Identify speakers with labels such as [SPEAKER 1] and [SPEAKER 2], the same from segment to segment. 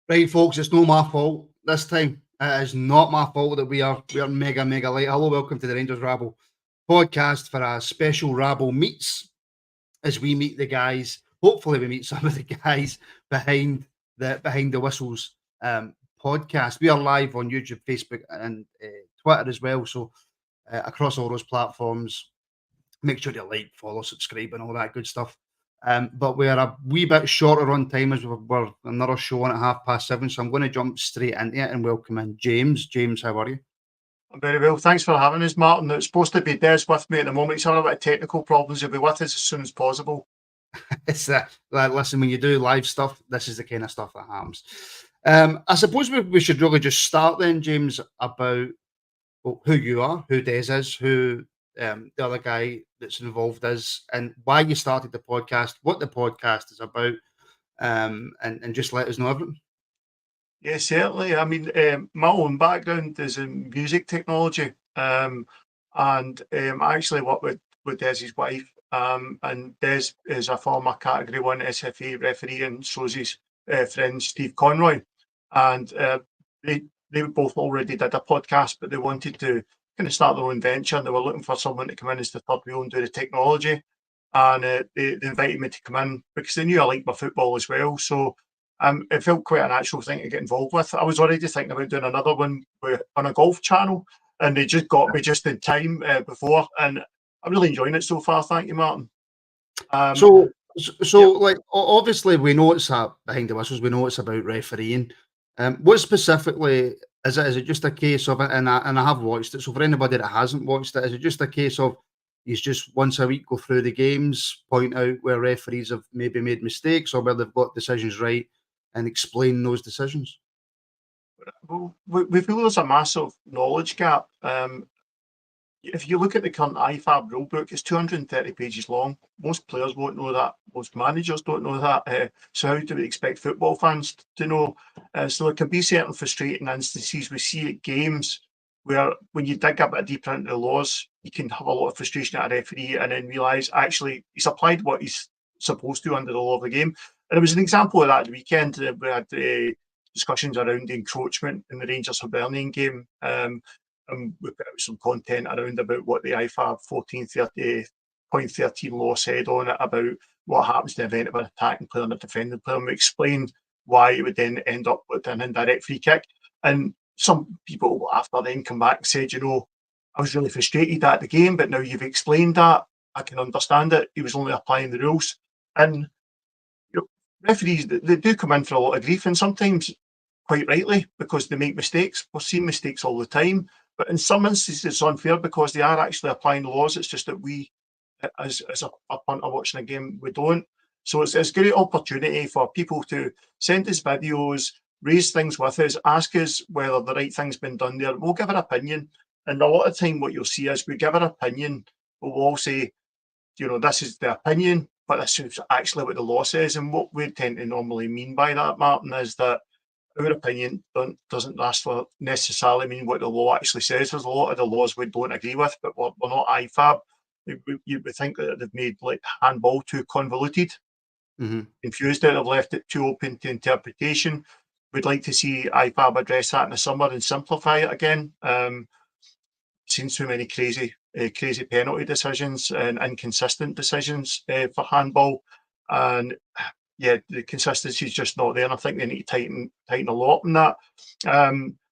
[SPEAKER 1] Right, folks, it's not my fault this time. It is not my fault that we are mega late. Hello, welcome to the Rangers Rabble podcast for a special Rabble meets as we meet the guys. Hopefully, we meet some of the guys behind the whistles podcast. We are live on YouTube, Facebook, and Twitter as well. So across all those platforms, make sure you like, follow, subscribe, and all that good stuff. But we're a wee bit shorter on time as we're another show on at 7:30. So I'm going to jump straight into it and welcome in James. James, how are you?
[SPEAKER 2] I'm very well. Thanks for having us, Martin. It's supposed to be Des with me at the moment. He's having a bit of technical problems. He'll be with us as soon as possible.
[SPEAKER 1] It's listen, when you do live stuff, this is the kind of stuff that happens. I suppose we should really just start then, James, about who you are, who Des is, who the other guy that's involved is, and why you started the podcast, what the podcast is about, and just let us know everything.
[SPEAKER 2] Yeah, certainly. I mean, my own background is in music technology, and I actually work with Des's wife, and Des is a former Category 1 SFA referee, and so is his friend Steve Conroy, and they both already did a podcast, but they wanted to kind of start their own venture, and they were looking for someone to come in as the third wheel and do the technology, and they invited me to come in because they knew I liked my football as well, so it felt quite a natural thing to get involved with. I was already thinking about doing another one on a golf channel, and they just got me just in time before, and I'm really enjoying it so far. Thank you, Martin.
[SPEAKER 1] So,
[SPEAKER 2] Yep.
[SPEAKER 1] like, obviously, we know it's behind the whistles. We know it's about refereeing. What specifically is it? Is it just a case of, and I have watched it. So, for anybody that hasn't watched it, is it just a case of he's just once a week go through the games, point out where referees have maybe made mistakes or where they've got decisions right, and explain those decisions?
[SPEAKER 2] Well, we feel there's a massive knowledge gap. If you look at the current IFAB rulebook, it's 230 pages long. Most players won't know that. Most managers don't know that. So how do we expect football fans to know? So there can be certain frustrating instances we see at games where when you dig a bit deeper into the laws, you can have a lot of frustration at a referee and then realise actually he's applied what he's supposed to under the law of the game. And it was an example of that at the weekend. We had discussions around the encroachment in the Rangers Hibernian game. And we put out some content around about what the IFAB 1430.13 law said on it about what happens in the event of an attacking player and a defending player. And we explained why it would then end up with an indirect free kick. And some people after then come back and said, you know, I was really frustrated at the game, but now you've explained that, I can understand it. He was only applying the rules. And you know, referees, they do come in for a lot of grief, and sometimes quite rightly, because they make mistakes. We're seeing mistakes all the time. But in some instances, it's unfair because they are actually applying the laws. It's just that we, as a punter watching a game, we don't. So it's a great opportunity for people to send us videos, raise things with us, ask us whether the right thing's been done there. We'll give our opinion. And a lot of time what you'll see is we give our opinion, but we'll all say, you know, this is the opinion, but this is actually what the law says. And what we tend to normally mean by that, Martin, is that our opinion doesn't necessarily mean what the law actually says. There's a lot of the laws we don't agree with, but we're not IFAB. We think that they've made like handball too convoluted, confused it, they've left it too open to interpretation. We'd like to see IFAB address that in the summer and simplify it again. Seen so many crazy penalty decisions and inconsistent decisions for handball, and yeah, the consistency is just not there, and I think they need to tighten a lot on that.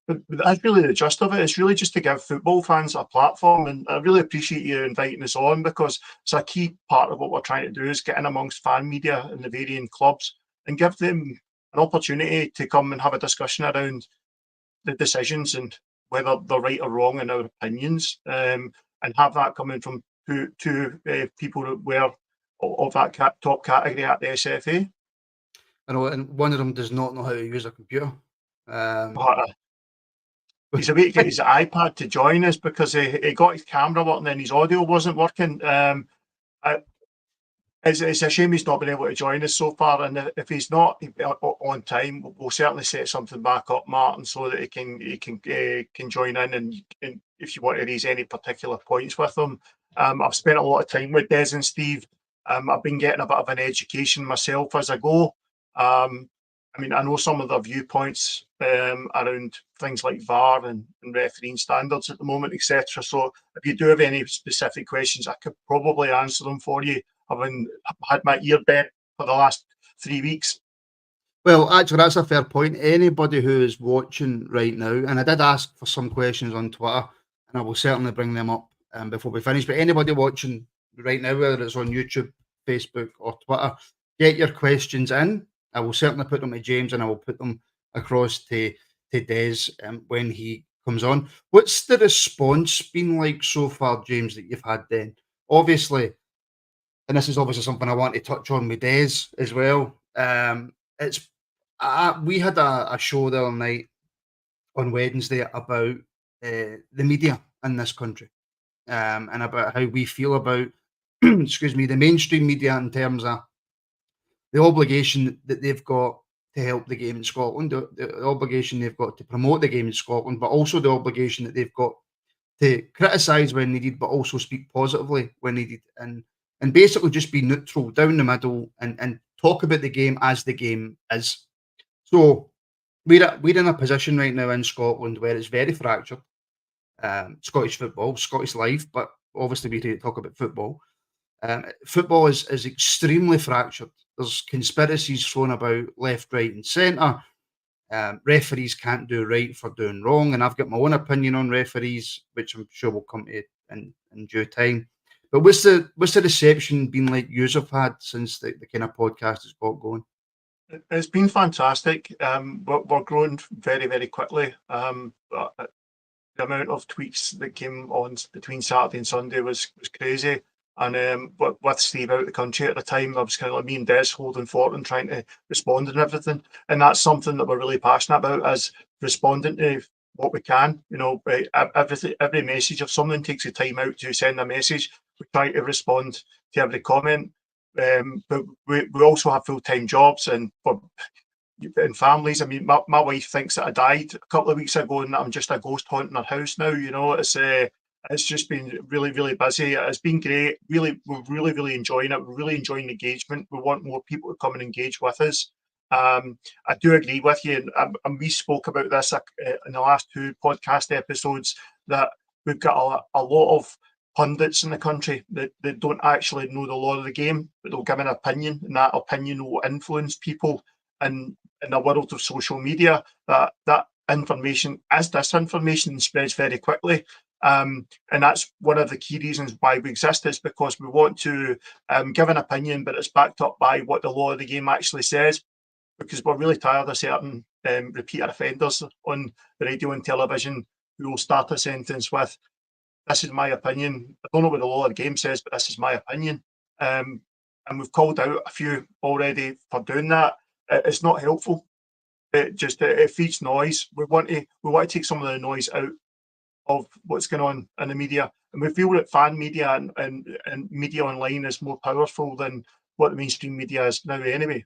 [SPEAKER 2] But that's really the gist of it. It's really just to give football fans a platform, and I really appreciate you inviting us on because it's a key part of what we're trying to do is get in amongst fan media and the varying clubs and give them an opportunity to come and have a discussion around the decisions and whether they're right or wrong in our opinions, and have that coming from two people that were of that top category at the SFA.
[SPEAKER 1] I know, and one of them does not know how to use a computer.
[SPEAKER 2] He's a way to get his iPad to join us because he got his camera working and his audio wasn't working. It's a shame he's not been able to join us so far, and if he's not on time, we'll certainly set something back up, Martin, so that he can join in, and if you want to raise any particular points with him. I've spent a lot of time with Des and Steve. I've been getting a bit of an education myself as I go. I mean, I know some of the viewpoints around things like VAR and refereeing standards at the moment, etc. So if you do have any specific questions, I could probably answer them for you. I've had my ear bent for the last 3 weeks.
[SPEAKER 1] Well, actually, that's a fair point. Anybody who is watching right now, and I did ask for some questions on Twitter, and I will certainly bring them up before we finish. But anybody watching right now, whether it's on YouTube, Facebook, or Twitter, get your questions in. I will certainly put them to James, and I will put them across to Des when he comes on. What's the response been like so far, James, that you've had then? Obviously, and this is obviously something I want to touch on with Des as well. It's we had a show the other night on Wednesday about the media in this country, and about how we feel about, excuse me, the mainstream media in terms of the obligation that they've got to help the game in Scotland, the obligation they've got to promote the game in Scotland, but also the obligation that they've got to criticise when needed, but also speak positively when needed, and basically just be neutral down the middle and talk about the game as the game is. So we're in a position right now in Scotland where it's very fractured. Scottish football, Scottish life, but obviously we talk about football. Football is extremely fractured. There's conspiracies thrown about left, right, and centre. Referees can't do right for doing wrong, and I've got my own opinion on referees, which I'm sure we'll come to in due time. But what's the reception been like yous have had since the kind of podcast has got going?
[SPEAKER 2] It's been fantastic. We're growing very, very quickly. The amount of tweets that came on between Saturday and Sunday was crazy. And with Steve out of the country at the time, I was kind of like me and Des holding fort and trying to respond and everything. And that's something that we're really passionate about, is responding to what we can. You know, every message, if someone takes the time out to send a message, we try to respond to every comment. But we also have full-time jobs and families. I mean, my wife thinks that I died a couple of weeks ago and that I'm just a ghost haunting her house now. You know, it's just been really, really busy. It's been great. We're really enjoying it. We're really enjoying the engagement. We want more people to come and engage with us. I do agree with you, and we spoke about this in the last 2 podcast episodes, that we've got a lot of pundits in the country that don't actually know the law of the game, but they'll give an opinion, and that opinion will influence people. And in the world of social media, that information is disinformation and spreads very quickly. And that's one of the key reasons why we exist, is because we want to give an opinion, but it's backed up by what the law of the game actually says, because we're really tired of certain repeated offenders on the radio and television who will start a sentence with, "This is my opinion. I don't know what the law of the game says, but this is my opinion." And we've called out a few already for doing that. It's not helpful. It feeds noise. We want to take some of the noise out of what's going on in the media, and we feel that fan media and media online is more powerful than what the mainstream media is now anyway.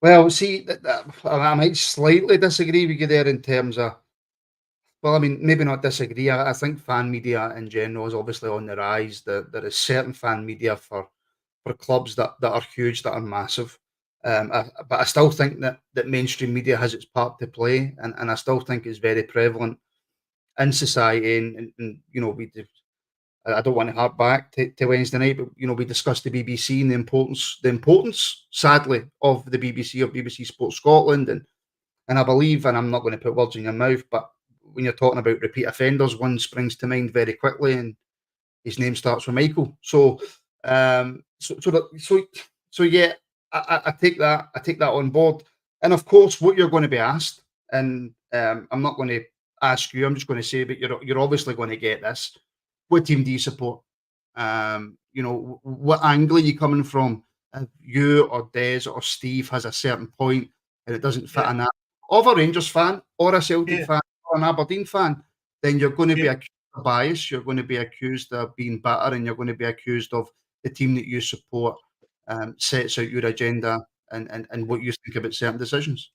[SPEAKER 1] Well, see, I might slightly disagree with you there in terms of, well, I mean, maybe not disagree. I think fan media in general is obviously on the rise. There is certain fan media for clubs that are huge, that are massive. But I still think that mainstream media has its part to play, and I still think it's very prevalent in society. And you know, I don't want to harp back to Wednesday night, but you know, we discussed the BBC and the importance, sadly, of the BBC, of BBC Sports Scotland, and I believe, and I'm not going to put words in your mouth, but when you're talking about repeat offenders, one springs to mind very quickly, and his name starts with Michael. So, so yeah, I take that. I take that on board. And of course, what you're going to be asked, and I'm not going to ask you. I'm just going to say, but you're obviously going to get this. What team do you support? You know, what angle are you coming from? If you or Des or Steve has a certain point and it doesn't fit
[SPEAKER 2] Yeah,
[SPEAKER 1] in that, of a Rangers fan or a Celtic
[SPEAKER 2] yeah,
[SPEAKER 1] fan or an Aberdeen fan, then you're going to be
[SPEAKER 2] yeah.
[SPEAKER 1] accused of bias. You're going to be accused of being bitter, and you're going to be accused of the team that you support sets out your agenda and what you think about certain decisions.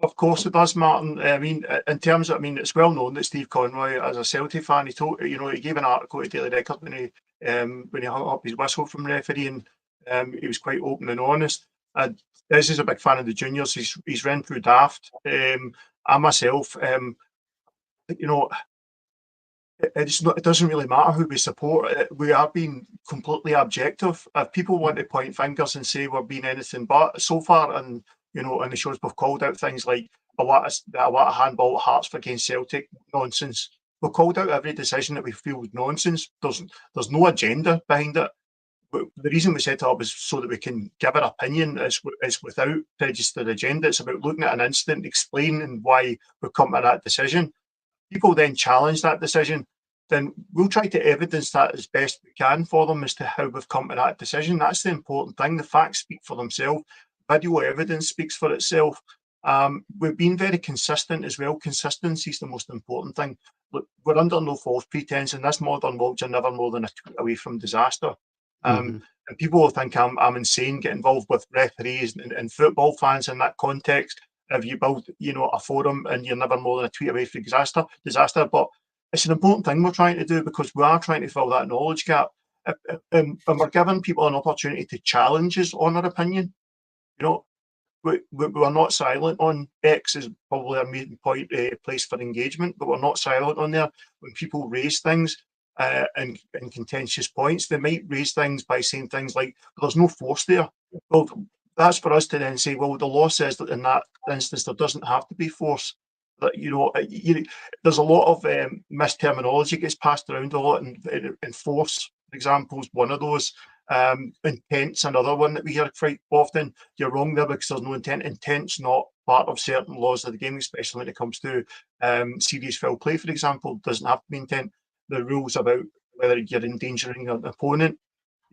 [SPEAKER 2] Of course it does, Martin. I mean, in terms of, I mean, it's well known that Steve Conroy, as a Celtic fan, he gave an article to Daily Record when he hung up his whistle from refereeing. He was quite open and honest. Des is a big fan of the juniors. He's ran through daft. I myself, you know, it doesn't really matter who we support. We are being completely objective. If people want to point fingers and say we're being anything but, so far, and in the shows we've called out things like a lot of handball at Hearts against Celtic nonsense. We've called out every decision that we feel is nonsense. There's no agenda behind it. The reason we set it up is so that we can give our opinion is without registered agenda. It's about looking at an incident, explaining why we've come to that decision. People then challenge that decision, then we'll try to evidence that as best we can for them as to how we've come to that decision. That's the important thing. The facts speak for themselves. Video evidence speaks for itself. We've been very consistent as well. Consistency is the most important thing. Look, we're under no false pretense. In this modern world, you're never more than a tweet away from disaster. And people will think I'm insane, get involved with referees and football fans in that context. If you build, a forum and you're never more than a tweet away from disaster. But it's an important thing we're trying to do because we are trying to fill that knowledge gap. And we're giving people an opportunity to challenge us on our opinion. We're not silent on X is probably a main point place for engagement, but we're not silent on there when people raise things and contentious points. They might raise things by saying things like, "There's no force there." Well, that's for us to then say, "Well, the law says that in that instance there doesn't have to be force." That there's a lot of misterminology gets passed around a lot, and force, for example, is one of those. Intent's another one that we hear quite often. You're wrong there because there's no intent. Intent's not part of certain laws of the game, especially when it comes to serious foul play, for example. Doesn't have to be intent. The rules about whether you're endangering an opponent,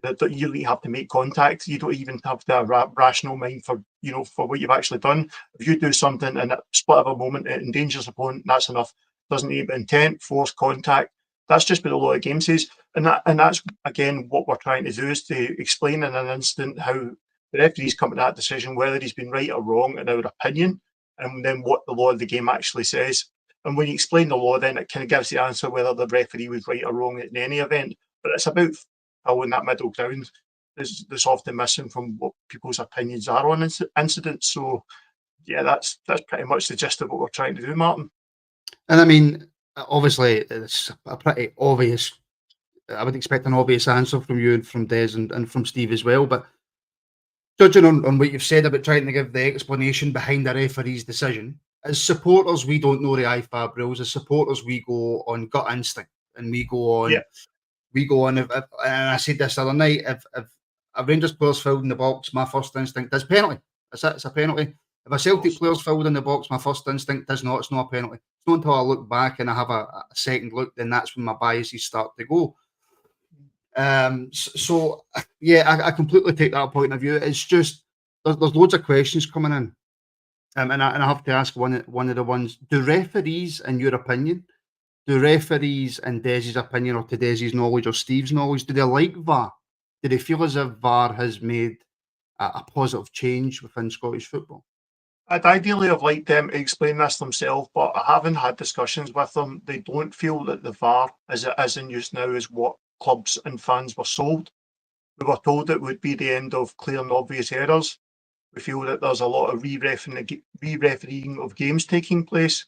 [SPEAKER 2] that you really have to make contact. You don't even have to have a rational mind for what you've actually done. If you do something in a split of a moment, it endangers opponent, that's enough. Doesn't need intent, force, contact. That's just what a lot of game says. And that's, again, what we're trying to do is to explain in an instant how the referee's come to that decision, whether he's been right or wrong in our opinion, and then what the law of the game actually says. And when you explain the law, then it kind of gives the answer whether the referee was right or wrong in any event. But it's about filling that middle ground that's often missing from what people's opinions are on incidents. So, yeah, that's pretty much the gist of what we're trying to do, Martin.
[SPEAKER 1] And I mean, obviously, it's a pretty obvious. I would expect an obvious answer from you and from Des and from Steve as well. But judging on what you've said about trying to give the explanation behind the referee's decision, as supporters, we don't know the IFAB rules. As supporters, we go on gut instinct and we go on.
[SPEAKER 2] Yeah.
[SPEAKER 1] We go on. And I said this the other night. If a Rangers player's fouled in the box, my first instinct is penalty. That's it. It's a penalty. If a Celtic player's fouled in the box, my first instinct is not. It's not a penalty. It's not until I look back and I have a second look, then that's when my biases start to go. So yeah, I completely take that point of view. It's just there's loads of questions coming in, and I have to ask one of the ones: do referees, in your opinion, and Desi's opinion, or to Desi's knowledge or Steve's knowledge, do they like VAR? Do they feel as if VAR has made a positive change within Scottish football?
[SPEAKER 2] I'd ideally have liked them to explain this themselves, but I haven't had discussions with them. They don't feel that the VAR, as it is in use now, is what clubs and fans were sold. We were told it would be the end of clear and obvious errors. We feel that there's a lot of re-refereeing of games taking place.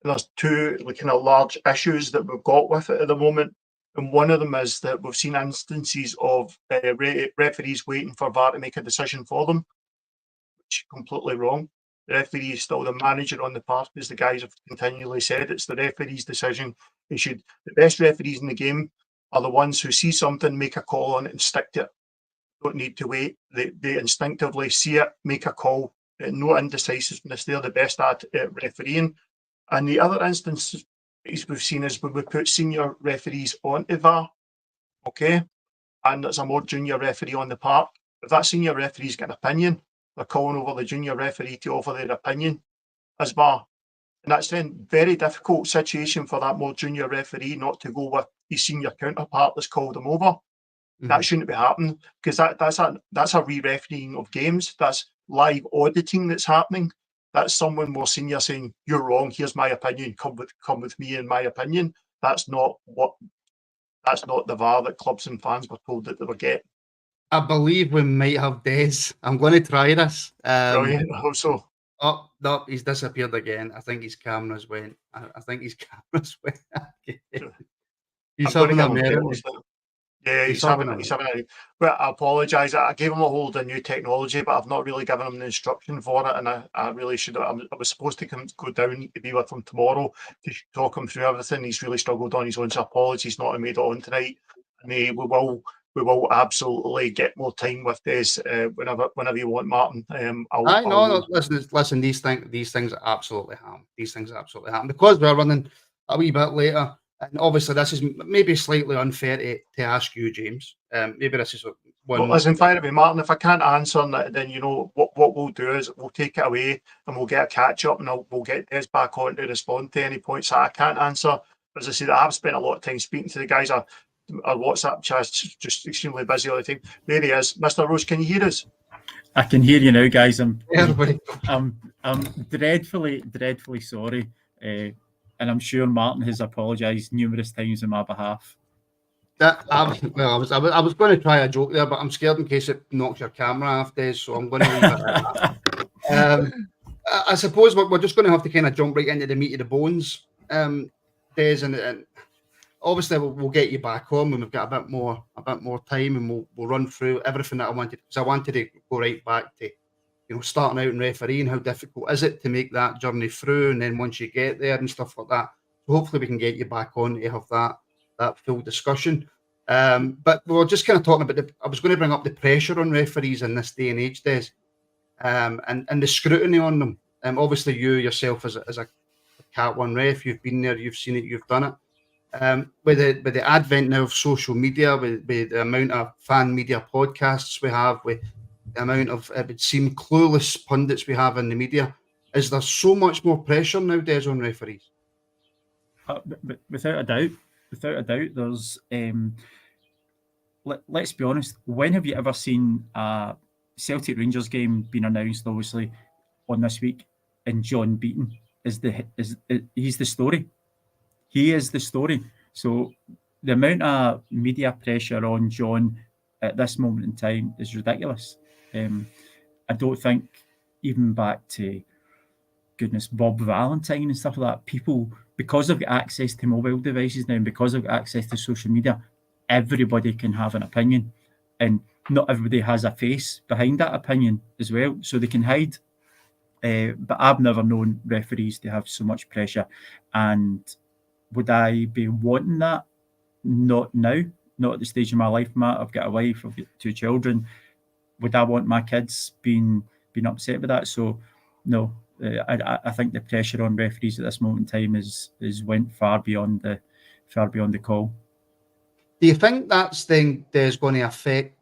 [SPEAKER 2] And there's two kind of large issues that we've got with it at the moment. And one of them is that we've seen instances of referees waiting for VAR to make a decision for them, which is completely wrong. The referee is still the manager on the park, as the guys have continually said. It's the referee's decision. The best referees in the game are the ones who see something, make a call on it and stick to it. Don't need to wait. They instinctively see it, make a call. No indecisiveness. They're the best at refereeing. And the other instances we've seen is when we put senior referees onto VAR, okay, and there's a more junior referee on the park. If that senior referee's got an opinion, they're calling over the junior referee to offer their opinion as VAR. And that's then very difficult situation for that more junior referee not to go with his senior counterpart that's called him over. Mm-hmm. That shouldn't be happening because that's a re-refereeing of games. That's live auditing that's happening. That's someone more senior saying, "You're wrong, here's my opinion, come with me in my opinion." That's not the VAR that clubs and fans were told that they were getting.
[SPEAKER 1] I believe we might have Des. I'm going to try this.
[SPEAKER 2] Brilliant. I hope so.
[SPEAKER 1] Oh, no, he's disappeared again. I think his cameras went. I think his cameras went again. He's
[SPEAKER 2] I'm going to
[SPEAKER 1] having a
[SPEAKER 2] give him
[SPEAKER 1] mare.
[SPEAKER 2] petals now. Yeah,
[SPEAKER 1] He's
[SPEAKER 2] he's
[SPEAKER 1] having
[SPEAKER 2] having
[SPEAKER 1] a
[SPEAKER 2] he's having a. But I apologise. I gave him a hold of new technology, but I've not really given him the instruction for it, and I really should. I was supposed to go down to be with him tomorrow to talk him through everything. He's really struggled on his own, so apologies not to made it on tonight. And we will absolutely get more time with this whenever you want, Martin.
[SPEAKER 1] I know. No, listen. These things absolutely happen. These things absolutely happen because we're running a wee bit later, and obviously this is maybe slightly unfair to ask you, James. Maybe this is
[SPEAKER 2] Well,
[SPEAKER 1] one.
[SPEAKER 2] listen, fire away, Martin. If I can't answer on that, then you know what we'll do is we'll take it away and we'll get a catch up, and we'll get Des back on to respond to any points that I can't answer. As I said, I have spent a lot of time speaking to the guys. Our WhatsApp chat's just extremely busy all the time. There he is, Mr. Rose. Can you hear us?
[SPEAKER 3] I can hear you now, guys. I'm dreadfully sorry, and I'm sure Martin has apologised numerous times on my behalf.
[SPEAKER 1] I was going to try a joke there, but I'm scared in case it knocks your camera off, Des. So I'm going to leave it at that. I suppose we're just going to have to kind of jump right into the meat of the bones, Des, and obviously we'll get you back on when we've got a bit more time, and we'll run through everything that I wanted, because I wanted to go right back to starting out in refereeing. How difficult is it to make that journey through, and then once you get there and stuff like that. So hopefully we can get you back on to have that full discussion. But we were just kind of talking about I was going to bring up the pressure on referees in this day and age, Des, and the scrutiny on them. Obviously you yourself as a Cat 1 ref, you've been there, you've seen it, you've done it. With the advent now of social media, with the amount of fan media podcasts we have, with the amount of, it would seem, clueless pundits we have in the media, is there so much more pressure nowadays on referees?
[SPEAKER 3] Without a doubt, there's. Let's be honest. When have you ever seen a Celtic Rangers game being announced? Obviously, on this week, and John Beaton he's the story. He is the story. So the amount of media pressure on John at this moment in time is ridiculous. I don't think, even back to, goodness, Bob Valentine and stuff like that, people, because they've got access to mobile devices now, and because they've got access to social media, everybody can have an opinion, and not everybody has a face behind that opinion as well, so they can hide. But I've never known referees to have so much pressure. And would I be wanting that? Not now, not at the stage of my life, Matt. I've got a wife, I've got 2 children. Would I want my kids being upset with that? So no, I think the pressure on referees at this moment in time is went far beyond the call.
[SPEAKER 1] Do you think that's then is going to affect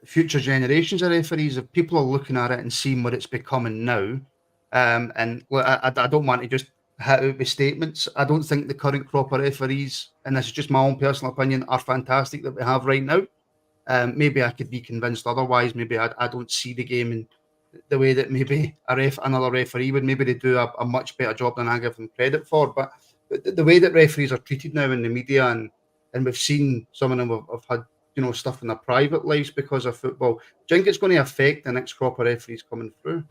[SPEAKER 1] future generations of referees, if people are looking at it and seeing what it's becoming now? And I don't want to just hit out with statements. I don't think the current crop of referees, and this is just my own personal opinion, are fantastic that we have right now. Maybe I could be convinced otherwise. Maybe I don't see the game in the way that maybe another referee would. Maybe they do a much better job than I give them credit for. But the way that referees are treated now in the media, and we've seen some of them have had stuff in their private lives because of football. Do you think it's going to affect the next crop of referees coming through?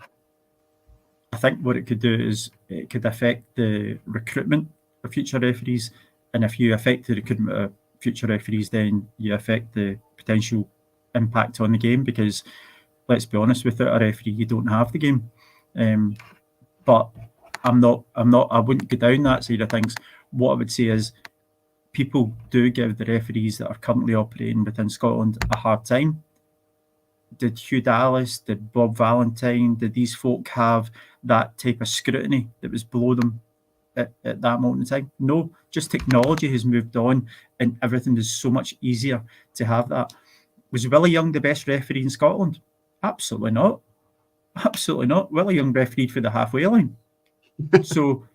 [SPEAKER 3] I think what it could do is it could affect the recruitment of future referees, and if you affect the recruitment of future referees, then you affect the potential impact on the game, because let's be honest, without a referee you don't have the game. But I wouldn't go down that side of things. What I would say is people do give the referees that are currently operating within Scotland a hard time. Did Hugh Dallas, did Bob Valentine, did these folk have that type of scrutiny that was below them at that moment in time? No, just technology has moved on and everything is so much easier to have that. Was Willie Young the best referee in Scotland? Absolutely not. Absolutely not. Willie Young refereed for the halfway line. So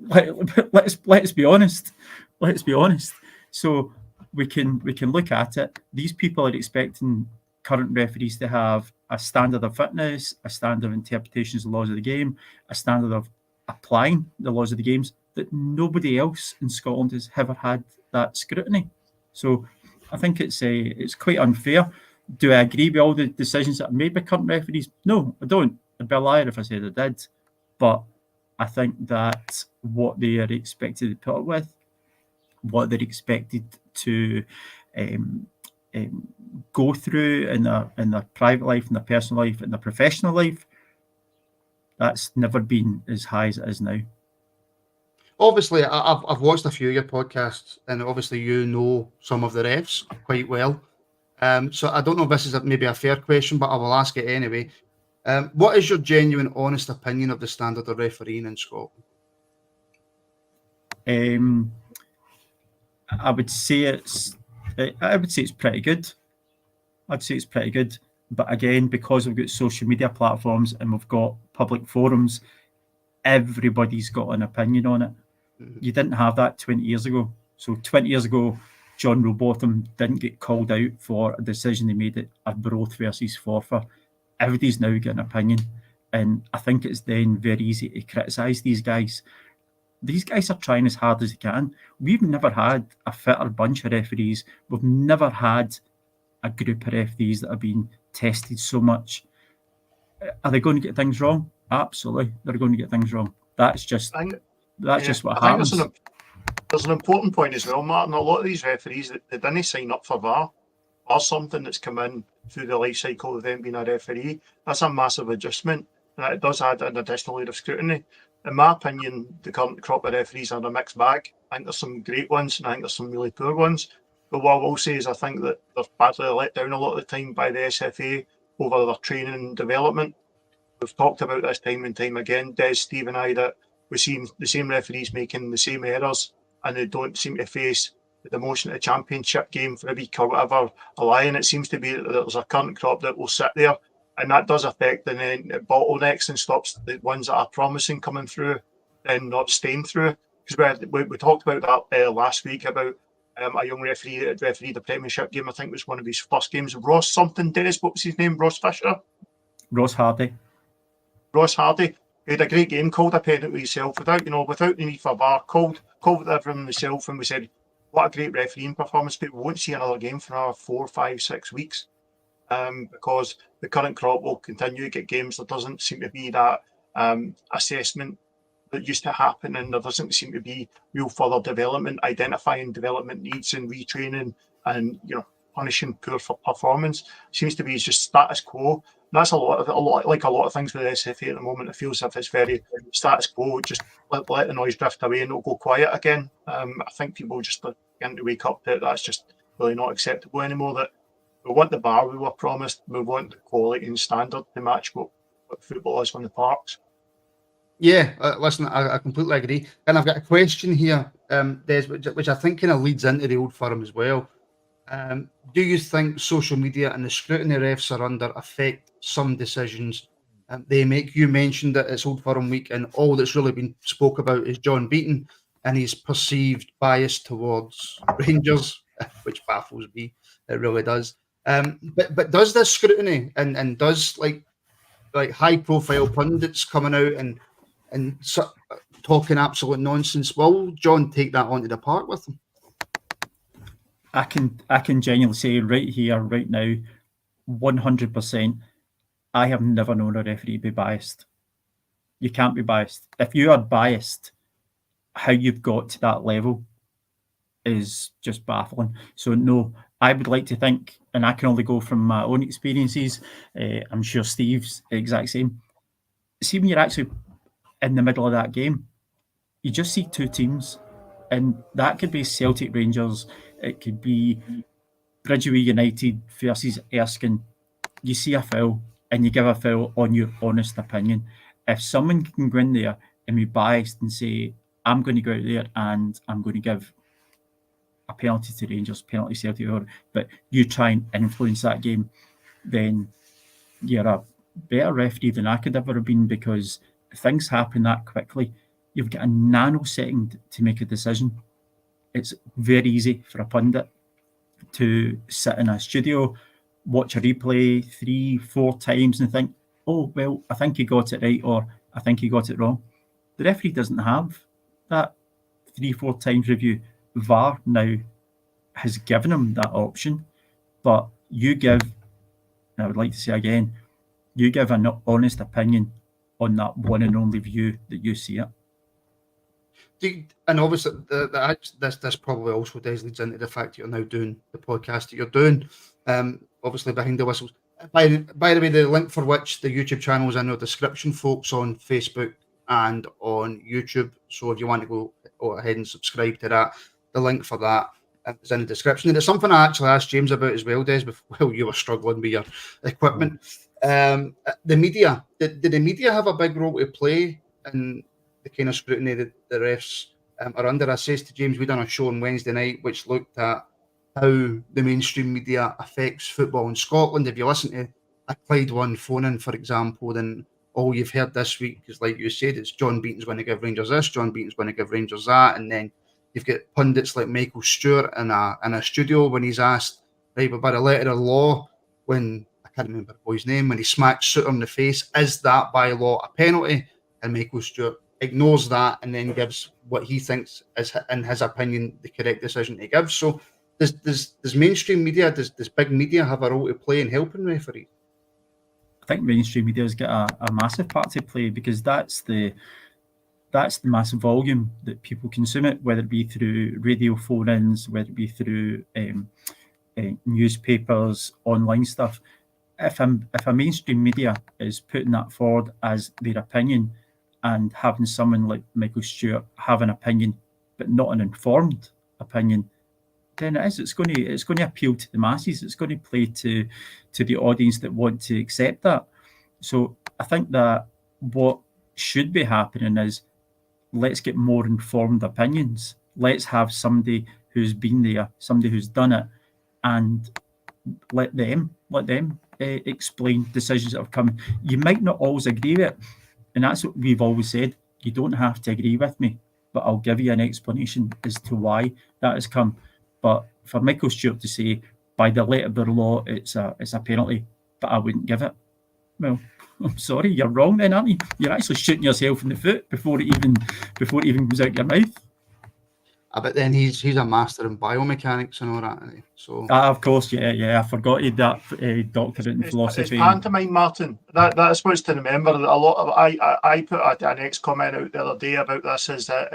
[SPEAKER 3] let's be honest. Let's be honest. So we can look at it. These people are expecting current referees to have a standard of fitness, a standard of interpretations of the laws of the game, a standard of applying the laws of the games that nobody else in Scotland has ever had that scrutiny. So I think it's quite unfair. Do I agree with all the decisions that are made by current referees? No, I don't. I'd be a liar if I said I did. But I think that what they are expected to put up with, what they're expected to go through in their private life, in their personal life, in their professional life, that's never been as high as it is now.
[SPEAKER 1] Obviously, I've watched a few of your podcasts, and obviously you know some of the refs quite well. So I don't know if this is maybe a fair question, but I will ask it anyway. What is your genuine, honest opinion of the standard of refereeing in Scotland?
[SPEAKER 3] I would say it's pretty good. I'd say it's pretty good. But again, because we've got social media platforms and we've got public forums, everybody's got an opinion on it. You didn't have that 20 years ago. So 20 years ago, John Rowbotham didn't get called out for a decision he made at Arbroath versus Forfar. Everybody's now got an opinion. And I think it's then very easy to criticise these guys. These guys are trying as hard as they can. We've never had a fitter bunch of referees. We've never had a group of referees that have been tested so much. Are they going to get things wrong? Absolutely, they're going to get things wrong. That's just what happens.
[SPEAKER 2] There's an important point as well, Martin. A lot of these referees, they didn't sign up for VAR or something that's come in through the life cycle of them being a referee. That's a massive adjustment, and it does add an additional layer of scrutiny. In my opinion, the current crop of referees are a mixed bag. I think there's some great ones, and I think there's some really poor ones. But what I will say is I think that they're badly let down a lot of the time by the SFA over their training and development. We've talked about this time and time again, Des, Steve and I, that we've seen the same referees making the same errors, and they don't seem to face the demotion of the championship game for a week or whatever a lie. And it seems to be that there's a current crop that will sit there, and that does affect and then it bottlenecks and stops the ones that are promising coming through and not staying through. Because we talked about that last week about a young referee that refereed the Premiership game. I think it was one of his first games. Ross something, Dennis, what was his name? Ross Fisher?
[SPEAKER 3] Ross Hardy. He had a great game, called a penalty himself without the need for VAR, called everything himself, and we said, what a great refereeing performance, but we won't see another game for another 4, 5, 6 weeks. Because the current crop will continue to get games. There doesn't seem to be that assessment that used to happen, and there doesn't seem to be real further development, identifying development needs and retraining and punishing poor performance. Seems to be just status quo. And that's a lot of things with the SFA at the moment. It feels as if it's very status quo. Just let the noise drift away and it'll go quiet again. I think people just begin to wake up that that's just really not acceptable anymore. That we want the bar we were promised. We want the quality and standard to match what football is on the parks.
[SPEAKER 1] Yeah, listen, I completely agree. And I've got a question here, Des, which I think kind of leads into the Old Firm as well. Do you think social media and the scrutiny refs are under affect some decisions they make? You mentioned that it's Old Firm week, and all that's really been spoke about is John Beaton and his perceived bias towards Rangers, which baffles me. It really does. But does this scrutiny and does like high profile pundits coming out and talking absolute nonsense, will John take that onto the park with him?
[SPEAKER 3] I can genuinely say right here, right now, 100%, I have never known a referee be biased. You can't be biased. If you are biased, how you've got to that level is just baffling. So no, I would like to think, and I can only go from my own experiences, I'm sure Steve's the exact same. See, when you're actually in the middle of that game, you just see two teams, and that could be Celtic Rangers, it could be Bridgeway United versus Erskine. You see a foul and you give a foul on your honest opinion. If someone can go in there and be biased and say, I'm going to go out there and I'm going to give a penalty to Rangers, penalty Celtic, but you try and influence that game, then you're a better referee than I could ever have been, because things happen that quickly. You've got a nanosecond to make a decision. It's very easy for a pundit to sit in a studio, watch a replay 3-4 times and think, oh, well, I think he got it right, or I think he got it wrong. The referee doesn't have that 3-4 times review. VAR now has given him that option, but you give and I would like to say again, you give an honest opinion on that one and only view that you see it.
[SPEAKER 1] And obviously, this probably also does leads into the fact that you're now doing the podcast that you're doing. Obviously, behind the whistles. By the way, the link for which the YouTube channel is in the description, folks, on Facebook and on YouTube. So if you want to go ahead and subscribe to that, the link for that is in the description. And it's something I actually asked James about as well, Des, while you were struggling with your equipment. The media, did the media have a big role to play in the kind of scrutiny that the refs are under? I says to James, we done a show on Wednesday night which looked at how the mainstream media affects football in Scotland. If you listen to a Clyde One phone-in, for example, then all you've heard this week is, like you said, it's John Beaton's going to give Rangers this, John Beaton's going to give Rangers that, and then you've got pundits like Michael Stewart in a studio when he's asked, right, but by the letter of law, when I can't remember the boy's name, when he smacks Suter in the face, is that by law a penalty? And Michael Stewart ignores that and then gives what he thinks is, in his opinion, the correct decision to give. So does mainstream media, does big media have a role to play in helping referees?
[SPEAKER 3] I think mainstream media has got a massive part to play, because that's the massive volume that people consume it, whether it be through radio phone-ins, whether it be through newspapers, online stuff. If a mainstream media is putting that forward as their opinion, and having someone like Michael Stewart have an opinion but not an informed opinion, then it's going to appeal to the masses. It's going to play to the audience that want to accept that. So I think that what should be happening is, let's get more informed opinions. Let's have somebody who's been there, somebody who's done it, and let them explain decisions that have come. You might not always agree with it, and that's what we've always said. You don't have to agree with me, but I'll give you an explanation as to why that has come. But for Michael Stewart to say, by the letter of the law, it's a penalty, but I wouldn't give it, well, I'm sorry, you're wrong then, aren't you? You're actually shooting yourself in the foot before it even comes out your mouth.
[SPEAKER 1] But then he's a master in biomechanics and all that, isn't he? So
[SPEAKER 3] of course, yeah. I forgot he had that doctorate in philosophy.
[SPEAKER 2] It's pantomime, Martin. That's what's to remember. A lot of I put an ex comment out the other day about this, is that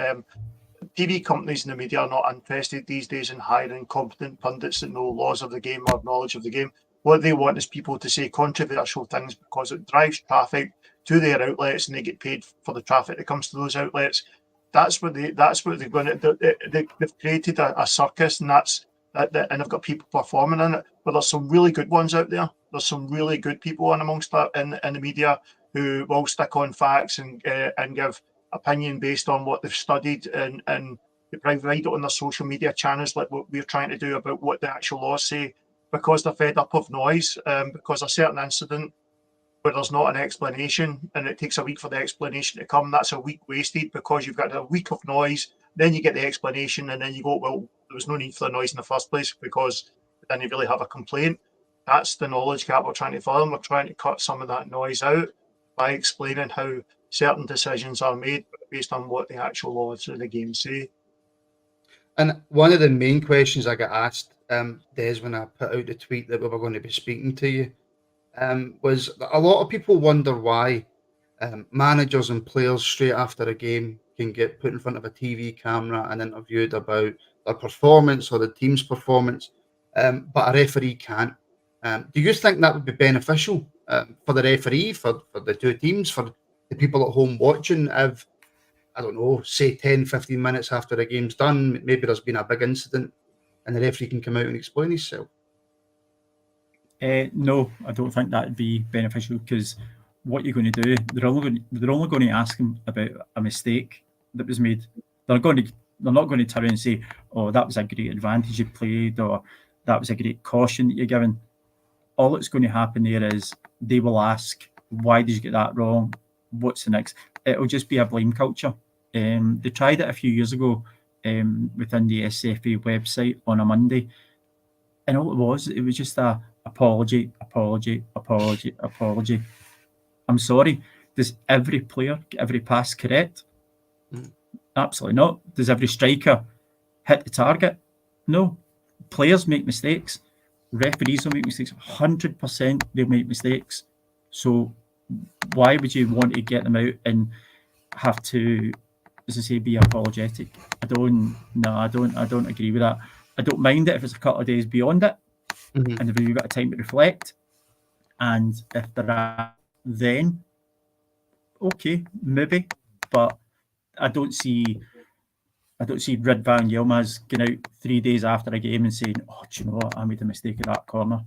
[SPEAKER 2] TV companies and the media are not interested these days in hiring competent pundits that know laws of the game or knowledge of the game. What they want is people to say controversial things, because it drives traffic to their outlets, and they get paid for the traffic that comes to those outlets. That's what they're going to. They've created a circus, and and they've got people performing in it. But there's some really good ones out there. There's some really good people in amongst that in the media who will stick on facts and give opinion based on what they've studied, and they provide it on their social media channels, like what we're trying to do about what the actual laws say, because they're fed up of noise, because a certain incident where there's not an explanation and it takes a week for the explanation to come, that's a week wasted, because you've got a week of noise, then you get the explanation, and then you go, well, there was no need for the noise in the first place, because then you really have a complaint. That's the knowledge gap we're trying to fill, and we're trying to cut some of that noise out by explaining how certain decisions are made based on what the actual laws of the game say.
[SPEAKER 1] And one of the main questions I got asked, Des, when I put out the tweet that we were going to be speaking to you, was a lot of people wonder why managers and players straight after a game can get put in front of a TV camera and interviewed about their performance or the team's performance, but a referee can't. Do you think that would be beneficial for the referee, for the two teams, for the people at home watching, if, I don't know, say 10, 15 minutes after the game's done, maybe there's been a big incident and the referee can come out and explain himself?
[SPEAKER 3] No, I don't think that would be beneficial, because what you're going to do, they're only going to ask him about a mistake that was made. They're not going to turn around and say, oh, that was a great advantage you played, or that was a great caution that you're given. All that's going to happen there is they will ask, why did you get that wrong? What's the next? It'll just be a blame culture. They tried it a few years ago within the SFA website on a Monday, and all it was just a apology. I'm sorry. Does every player get every pass correct? Absolutely not. Does every striker hit the target? No. Players make mistakes. referees will make mistakes. 100% they'll make mistakes. So why would you want to get them out and have to, as I say, be apologetic? I don't agree with that. I don't mind it if it's a couple of days beyond it, and if you've got time to reflect, and if there are, then okay, maybe. But I don't see Ridvan Yilmaz going out 3 days after a game and saying, "Oh, do you know what? I made a mistake at that corner."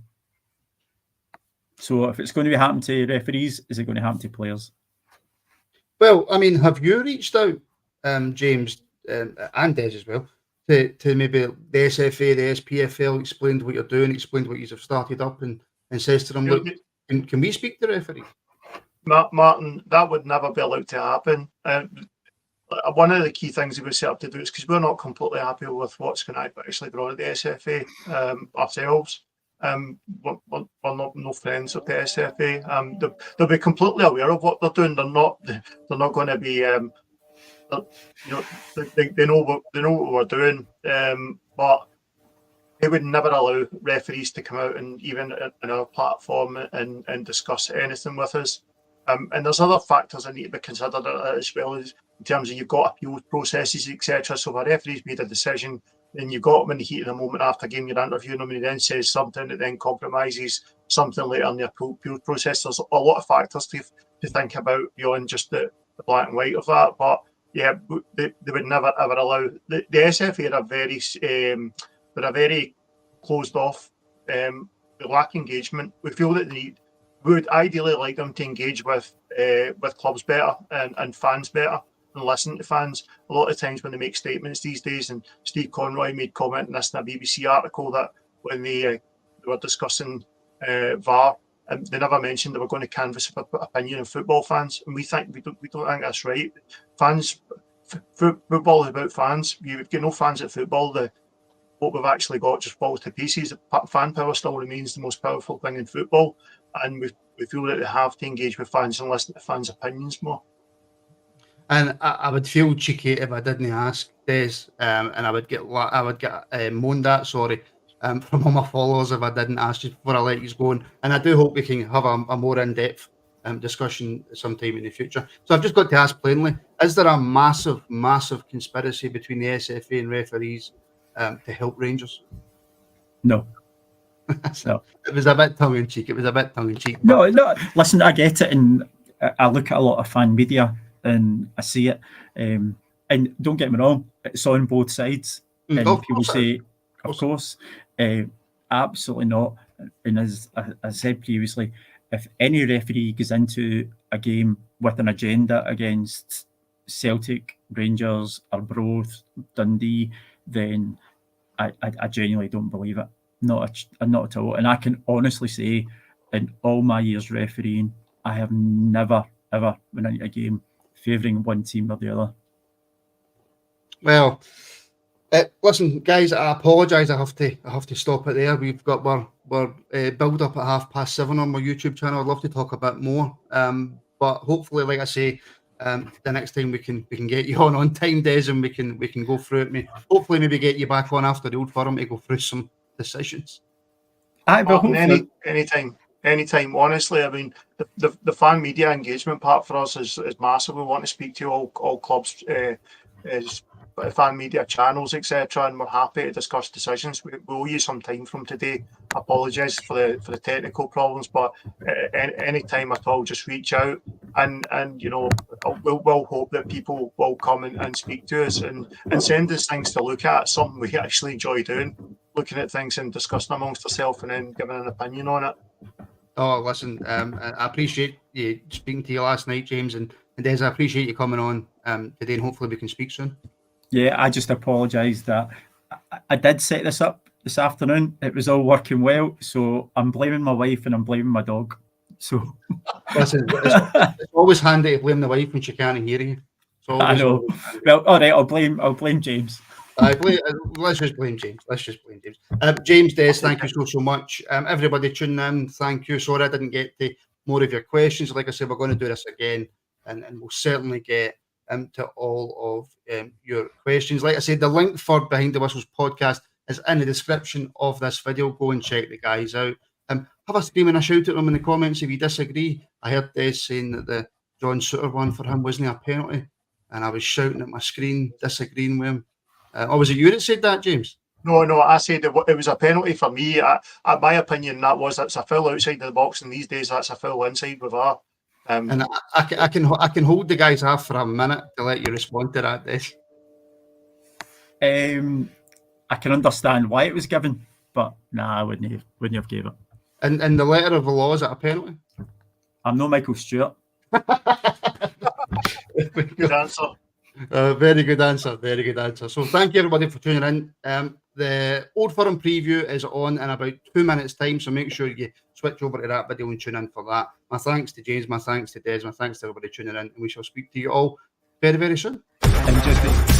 [SPEAKER 3] So if it's going to be happening to referees, is it going to happen to players?
[SPEAKER 1] Well, I mean, have you reached out, James, and Des as well, to maybe the SFA, the SPFL, explained what you're doing, explained what you have started up, and says to them, look, can we speak to the referee?
[SPEAKER 2] Martin, that would never be allowed to happen. One of the key things that we set up to do is because we're not completely happy with what's going to actually go on at the SFA ourselves. We're not no friends of the SFA. They'll be completely aware of what they're doing. They're not going to be. They know what we're doing. But they would never allow referees to come out and even in our platform and discuss anything with us. And there's other factors that need to be considered as well, as in terms of you've got appeals processes, etc. So if a referee's made a decision, then you've got them in the heat of the moment after a game, you're interviewing them, and he then says something that then compromises something later in the appeals process. There's a lot of factors to think about beyond just the black and white of that. But yeah, they would never ever allow the SFA are a very closed off. They lack engagement. We feel that we would ideally like them to engage with clubs better and fans better and listen to fans. A lot of times when they make statements these days, and Steve Conroy made comment on this in a BBC article, that when they were discussing VAR, they never mentioned they were going to canvass opinion of football fans, and we don't think that's right. Football is about fans. You've got no fans at football. What we've actually got just falls to pieces. Fan power still remains the most powerful thing in football, and we feel that they have to engage with fans and listen to fans' opinions more.
[SPEAKER 1] And I would feel cheeky if I didn't ask Des, and I would get moaned at, sorry, from all my followers if I didn't ask you before I let you go. And I do hope we can have a more in-depth discussion sometime in the future. So I've just got to ask plainly, is there a massive conspiracy between the SFA and referees to help Rangers?
[SPEAKER 3] No.
[SPEAKER 1] No. It was a bit tongue-in-cheek.
[SPEAKER 3] No, listen, I get it, and I look at a lot of fan media and I see it. And don't get me wrong, it's on both sides. And people say, of course, absolutely not. And as I said previously, if any referee goes into a game with an agenda against Celtic, Rangers, Arbroath, Dundee, then I genuinely don't believe it. Not at all. And I can honestly say, in all my years refereeing, I have never, ever been into a game favouring one team or the other.
[SPEAKER 1] Well, listen, guys, I apologise. I have to stop it there. We've got our build up at 7:30 on my YouTube channel. I'd love to talk a bit more, but hopefully, like I say, the next time we can get you on time, Des, and we can go through it. Hopefully, maybe get you back on after the Old Firm to go through some decisions.
[SPEAKER 2] Anytime. Honestly, I mean, the fan media engagement part for us is massive. We want to speak to all clubs, fan media channels, etc., and we're happy to discuss decisions. We owe you some time from today. I apologise for the technical problems, but any time at all, just reach out, and we'll hope that people will come and speak to us and send us things to look at. Something we actually enjoy doing, looking at things and discussing amongst ourselves and then giving an opinion on it.
[SPEAKER 1] Oh, listen, I appreciate you speaking to you last night, James, and Des, I appreciate you coming on today, and hopefully we can speak soon.
[SPEAKER 3] Yeah, I just apologise that I did set this up this afternoon. It was all working well, so I'm blaming my wife and I'm blaming my dog. So
[SPEAKER 1] listen, it's always handy to blame the wife when she can't hear you.
[SPEAKER 3] I know. Well, all right, I'll blame James.
[SPEAKER 1] Let's just blame James. James, Des, thank you so much. Everybody tuning in, thank you. Sorry I didn't get to more of your questions. Like I said, we're going to do this again, and we'll certainly get to all of your questions. Like I said, the link for Behind the Whistles podcast is in the description of this video. Go and check the guys out. Have a scream and a shout at them in the comments if you disagree. I heard Des saying that the John Suter one for him wasn't a penalty, and I was shouting at my screen, disagreeing with him. Or was it you that said that, James?
[SPEAKER 2] No, I said it was a penalty for me. My opinion, that's a foul outside of the box, and these days that's a foul inside with VAR.
[SPEAKER 1] And I can hold the guys off for a minute to let you respond to that, Des.
[SPEAKER 3] I can understand why it was given, but nah, I wouldn't have gave it.
[SPEAKER 1] And in the letter of the law, is it a penalty?
[SPEAKER 3] I'm no Michael Stewart.
[SPEAKER 2] Good answer.
[SPEAKER 1] Very good answer. Very good answer. So thank you everybody for tuning in. The Old Firm preview is on in about 2 minutes' time, so make sure you switch over to that video and tune in for that. My thanks to James, my thanks to Des, my thanks to everybody tuning in, and we shall speak to you all very, very soon.
[SPEAKER 3] And just